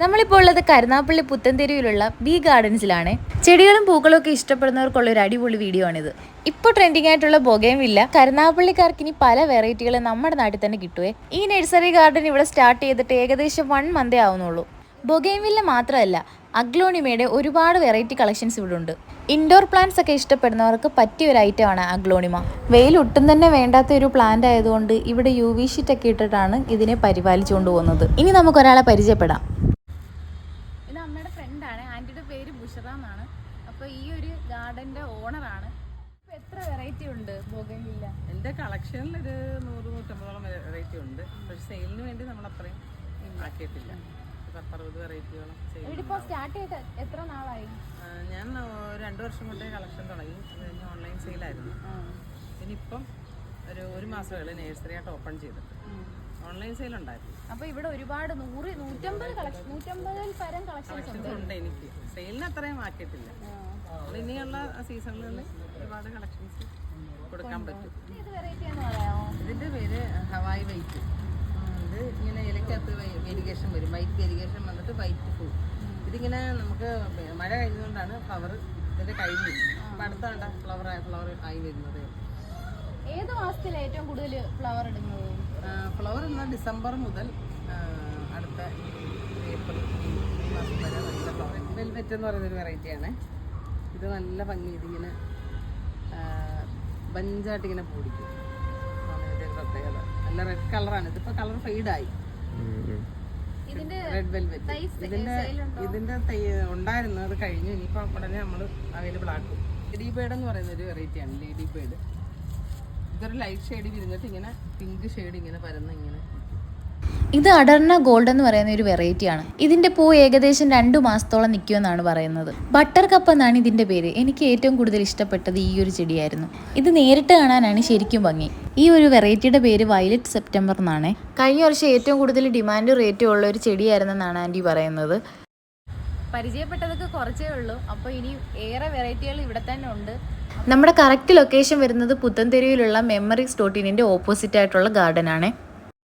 നമ്മളിപ്പോൾ ഉള്ളത് കരുനാഗപ്പള്ളി പുത്തൻതെരുവിലുള്ള ബി ഗാർഡൻസിലാണ്. ചെടികളും പൂക്കളും ഒക്കെ ഇഷ്ടപ്പെടുന്നവർക്കുള്ള ഒരു അടിപൊളി വീഡിയോ ആണിത്. ഇപ്പോൾ ട്രെൻഡിങ് ആയിട്ടുള്ള ബൊഗെയിൻവില്ല കരുനാഗപ്പള്ളിക്കാർക്ക് ഇനി പല വെറൈറ്റികളും നമ്മുടെ നാട്ടിൽ തന്നെ കിട്ടുവേ. ഈ നഴ്സറി ഗാർഡൻ ഇവിടെ സ്റ്റാർട്ട് ചെയ്തിട്ട് ഏകദേശം 1 മന്തേ ആവുന്നുള്ളൂ. ബൊഗെയിൻവില്ല മാത്രമല്ല, അഗ്ലോണിമയുടെ ഒരുപാട് വെറൈറ്റി കളക്ഷൻസ് ഇവിടെ ഉണ്ട്. ഇൻഡോർ പ്ലാന്റ്സ് ഒക്കെ ഇഷ്ടപ്പെടുന്നവർക്ക് പറ്റിയ ഒരു ഐറ്റമാണ് അഗ്ലോണിമ. വെയിൽ ഒട്ടും തന്നെ വേണ്ടാത്ത ഒരു പ്ലാന്റ് ആയതുകൊണ്ട് ഇവിടെ UV ഷീറ്റ് ഒക്കെ ഇട്ടിട്ടാണ് ഇതിനെ പരിപാലിച്ചുകൊണ്ട് പോകുന്നത്. ഇനി നമുക്കൊരാളെ പരിചയപ്പെടാം. ഇത് അമ്മയുടെ ഫ്രണ്ടാണ്. ആൻറ്റിയുടെ പേര് ബുഷറ എന്നാണ്. അപ്പോൾ ഈ ഒരു ഗാർഡന്റെ ഓണറാണ്. ഇപ്പോൾ എത്ര വെറൈറ്റി ഉണ്ട് ബൊഗെയിൻവില്ല? എൻ്റെ കളക്ഷനിൽ ഒരു 100-150ഓളം വെറൈറ്റി ഉണ്ട്. പക്ഷേ സെയിലിന് വേണ്ടി നമ്മൾ അത്രയും ആക്കിയിട്ടില്ല. 10-60 വെറൈറ്റിയോളം ഇവിടെ സ്റ്റാർട്ട് ചെയ്ത് എത്ര നാളായി? ഞാൻ 2 വർഷം കൊണ്ടേ കളക്ഷൻ തുടങ്ങി. ഓൺലൈൻ സെയിലായിരുന്നു. ഇനിയിപ്പം ഒരു മാസമേ നഴ്സറി ആയിട്ട് ഓപ്പൺ ചെയ്തിട്ട് ഓൺലൈൻ സെയിൽ ഉണ്ടായിരുന്നു. അപ്പോൾ ഇവിടെ ഒരുപാട് 100-150 പരം കളക്ഷൻസ് ഉണ്ട്. എനിക്ക് സെയിലിന് അത്രയും ആക്കിയിട്ടില്ല. ഇനിയുള്ള സീസണുകളിൽ ഒരുപാട് കളക്ഷൻസ് കൊടുക്കാൻ പറ്റും. ഇതിൻ്റെ പേര് ഹവായി വൈറ്റ്. ഇത് ഇങ്ങനെ ഇലക്കകത്ത് വെരിഗേഷൻ വരും. വൈറ്റ് വെരിഗേഷൻ വന്നിട്ട് വൈറ്റ് ഫുൾ. ഇതിങ്ങനെ നമുക്ക് മഴ കഴിഞ്ഞുകൊണ്ടാണ് ഫ്ലവർ ഇതിൻ്റെ കഴിഞ്ഞു. അപ്പം അടുത്താണ്ട ഫ്ലവർ ആയി വരുന്നത്. ഏത് മാസത്തിൽ ഏറ്റവും കൂടുതൽ ഫ്ലവർ ഇടുന്നത്? ഫ്ലവർ എന്നാൽ ഡിസംബർ മുതൽ അടുത്ത ഏപ്രിൽ ഈ മാസം വരെ നല്ല ഫ്ലവർ. വെൽവെറ്റ് എന്ന് പറയുന്നൊരു വെറൈറ്റിയാണ്. ഇത് നല്ല ഭംഗി. ഇതിങ്ങനെ ബഞ്ചായിട്ട് ഇങ്ങനെ പൂടിക്കും. പ്രത്യേകത നല്ല റെഡ് കളറാണ്. ഇതിപ്പോൾ കളർ ഫെയ്ഡായി. റെഡ് വെൽവെറ്റ് ഇതിന്റെ ഉണ്ടായിരുന്നു. അത് കഴിഞ്ഞു. ഇനിയിപ്പോൾ ഉടനെ നമ്മൾ അവൈലബിൾ ആക്കും. ലേഡി ബേർഡ് എന്ന് പറയുന്ന ഒരു വെറൈറ്റിയാണ് ലേഡി ബേർഡ്. ഇതൊരു ലൈറ്റ് ഷെയ്ഡ് വിരിഞ്ഞിട്ട് ഇങ്ങനെ പിങ്ക് ഷെയ്ഡ് ഇങ്ങനെ പരന്ന് ഇങ്ങനെ. ഇത് അടർണ ഗോൾഡ് എന്ന് പറയുന്ന ഒരു വെറൈറ്റിയാണ്. ഇതിന്റെ പൂ ഏകദേശം 2 മാസത്തോളം നിൽക്കുമെന്നാണ് പറയുന്നത്. ബട്ടർ കപ്പ് എന്നാണ് ഇതിന്റെ പേര്. എനിക്ക് ഏറ്റവും കൂടുതൽ ഇഷ്ടപ്പെട്ടത് ഈ ഒരു ചെടിയായിരുന്നു. ഇത് നേരിട്ട് കാണാനാണ് ശരിക്കും ഭംഗി. ഈ ഒരു വെറൈറ്റിയുടെ പേര് വയലറ്റ് സെപ്റ്റംബർ എന്നാണ്. കഴിഞ്ഞ വർഷം ഏറ്റവും കൂടുതൽ ഡിമാൻഡ് റേറ്റും ഉള്ള ഒരു ചെടിയായിരുന്നെന്നാണ് ആൻറ്റി പറയുന്നത്. പരിചയപ്പെട്ടതൊക്കെ കുറച്ചേ ഉള്ളൂ. അപ്പോൾ ഇനി ഏറെ വെറൈറ്റികൾ ഇവിടെ തന്നെ ഉണ്ട്. നമ്മുടെ കറക്റ്റ് ലൊക്കേഷൻ വരുന്നത് പുത്തൻതെരുവിലുള്ള മെമ്മറി സ്റ്റോട്ടിനിന്റെ ഓപ്പോസിറ്റ് ആയിട്ടുള്ള ഗാർഡൻ ആണ്.